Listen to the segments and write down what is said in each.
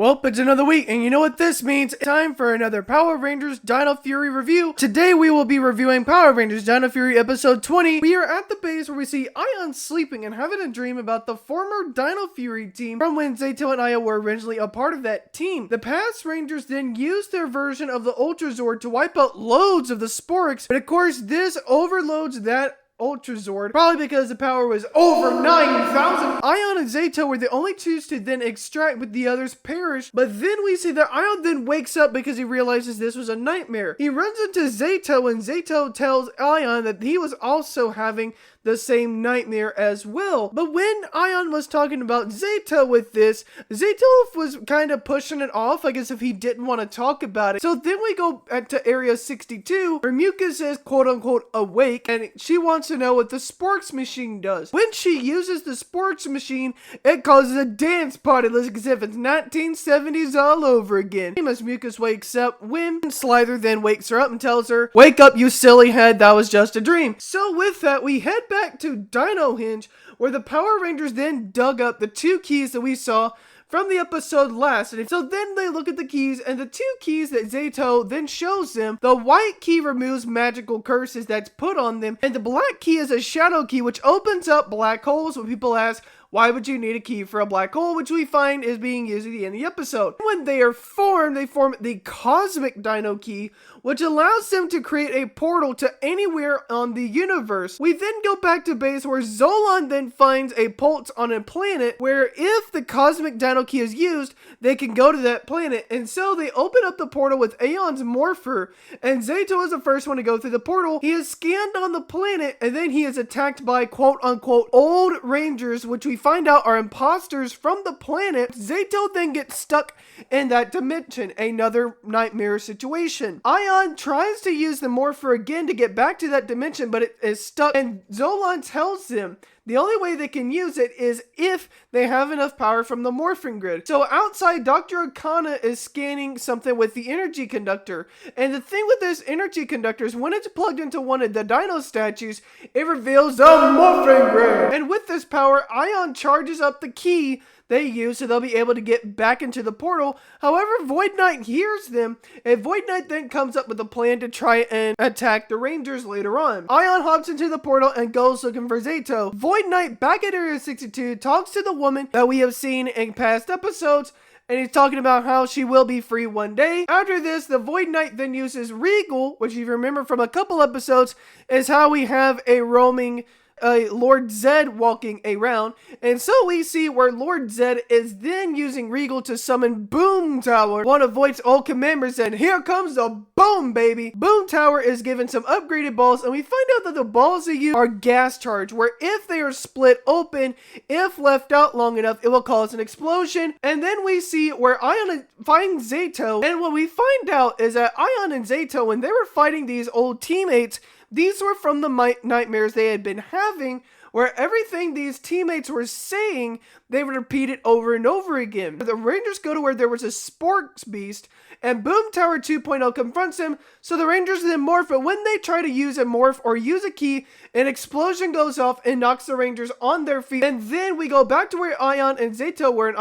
Well, it's another week, and you know what this means? It's time for another Power Rangers Dino Fury review. Today we will be reviewing Power Rangers Dino Fury episode 20. We are at the base where we see Ion sleeping and having a dream about the former Dino Fury team from when Zato and Aya were originally a part of that team. The past Rangers then used their version of the Ultra Zord to wipe out loads of the Sporks, but of course this overloads that Ultra Zord, probably because the power was over 9,000. Ion and Zato were the only two to then extract, but the others perished. But then we see that Ion then wakes up because he realizes this was a nightmare. He runs into Zato, and Zato tells Ion that he was also having the same nightmare as well. But when Ion was talking about Zato with this, Zato was kind of pushing it off, I guess, if he didn't want to talk about it. So then we go to Area 62, where Mucus is quote-unquote awake, and she wants to know what the Sporks machine does. When she uses the Sporks machine, it causes a dance party as if it's 1970s all over again. As Mucus wakes up, when Slither then wakes her up and tells her, "Wake up, you silly head, that was just a dream." So with that, we head back to Dino Hinge, where the Power Rangers then dug up the two keys that we saw from the episode last. And so then they look at the keys, and the two keys that Zato then shows them, the white key removes magical curses that's put on them, and the black key is a shadow key which opens up black holes. When people ask, why would you need a key for a black hole? Which we find is being used at the end of the episode. When they are formed, they form the Cosmic Dino Key, which allows them to create a portal to anywhere on the universe. We then go back to base where Zolan then finds a pulse on a planet where if the Cosmic Dino Key is used, they can go to that planet. And so they open up the portal with Aeon's Morpher, and Zato is the first one to go through the portal. He is scanned on the planet, and then he is attacked by quote-unquote old Rangers, which we find out are imposters from the planet. Zato then gets stuck in that dimension, another nightmare situation. Ion tries to use the Morpher again to get back to that dimension, but it is stuck, and Zolan tells them the only way they can use it is if they have enough power from the morphing grid. So outside, Dr. Akana is scanning something with the energy conductor. And the thing with this energy conductor is when it's plugged into one of the dino statues, it reveals the morphing grid. And with this power, Ion charges up the key they use so they'll be able to get back into the portal. However, Void Knight hears them, and Void Knight then comes up with a plan to try and attack the Rangers later on. Ion hops into the portal and goes looking for Zato. Void Knight, back at Area 62, talks to the woman that we have seen in past episodes, and he's talking about how she will be free one day. After this, the Void Knight then uses Regal, which you remember from a couple episodes, is how we have a roaming Lord Zed walking around. And so we see where Lord Zed is then using Regal to summon Boom Tower, one of Voight's old commanders, and here comes the boom, baby. Boom Tower is given some upgraded balls, and we find out that the balls they use are gas charged, where if they are split open, if left out long enough, it will cause an explosion. And then we see where Ion finds Zato, and what we find out is that Ion and Zato, when they were fighting these old teammates, these were from the nightmares they had been having, where everything these teammates were saying, they would repeat it over and over again. The Rangers go to where there was a Sporks beast, and Boom Tower 2.0 confronts him, so the Rangers then morph, but when they try to use a morph or use a key, an explosion goes off and knocks the Rangers on their feet. And then we go back to where Ion and Zato were, and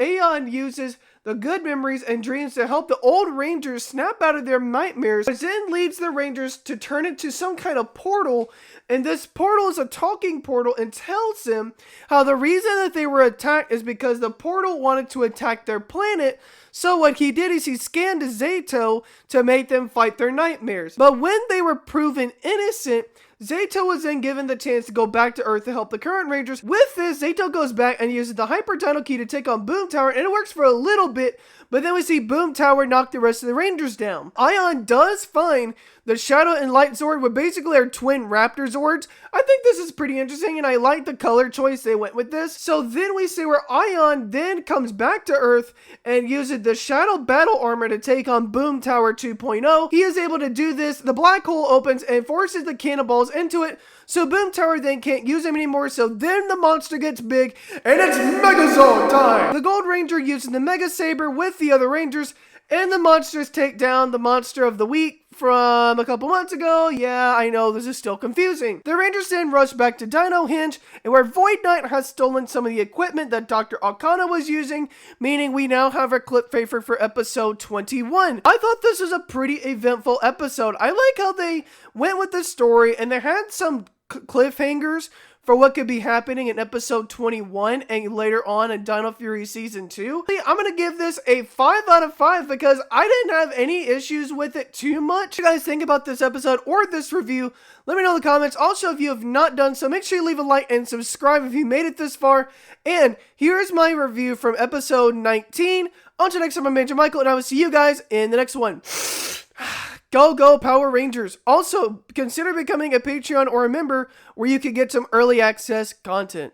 Aeon uses the good memories and dreams to help the old Rangers snap out of their nightmares, which then leads the Rangers to turn into some kind of portal. And this portal is a talking portal and tells them how the reason that they were attacked is because the portal wanted to attack their planet. So what he did is he scanned Zato to make them fight their nightmares. But when they were proven innocent, Zato was then given the chance to go back to Earth to help the current Rangers. With this, Zato goes back and uses the Hyper Dino Key to take on Boom Tower, and it works for a little bit, but then we see Boom Tower knock the rest of the Rangers down. Ion does find the Shadow and Light Zord, which basically are twin Raptor Zords. I think this is pretty interesting, and I like the color choice they went with this. So then we see where Ion then comes back to Earth and uses the Shadow Battle Armor to take on Boom Tower 2.0. He is able to do this. The black hole opens and forces the cannonballs into it, so Boom Tower then can't use them anymore. So then the monster gets big, and it's Megazord time! The Gold Ranger uses the Mega Saber with the other Rangers, and the monsters take down the monster of the week, from a couple months ago. Yeah, I know this is still confusing. The Rangers then rush back to Dino Hinge, and where Void Knight has stolen some of the equipment that Dr. Arcana was using, meaning we now have our clip favorite for episode 21. I thought this was a pretty eventful episode. I like how they went with the story, and they had some cliffhangers for what could be happening in episode 21 and later on in Dino Fury Season 2. I'm going to give this a 5 out of 5 because I didn't have any issues with it too much. What you guys think about this episode or this review? Let me know in the comments. Also, if you have not done so, make sure you leave a like and subscribe if you made it this far. And here's my review from episode 19. Until next time, I'm Major Michael, and I will see you guys in the next one. Go Power Rangers. Also, consider becoming a Patreon or a member where you can get some early access content.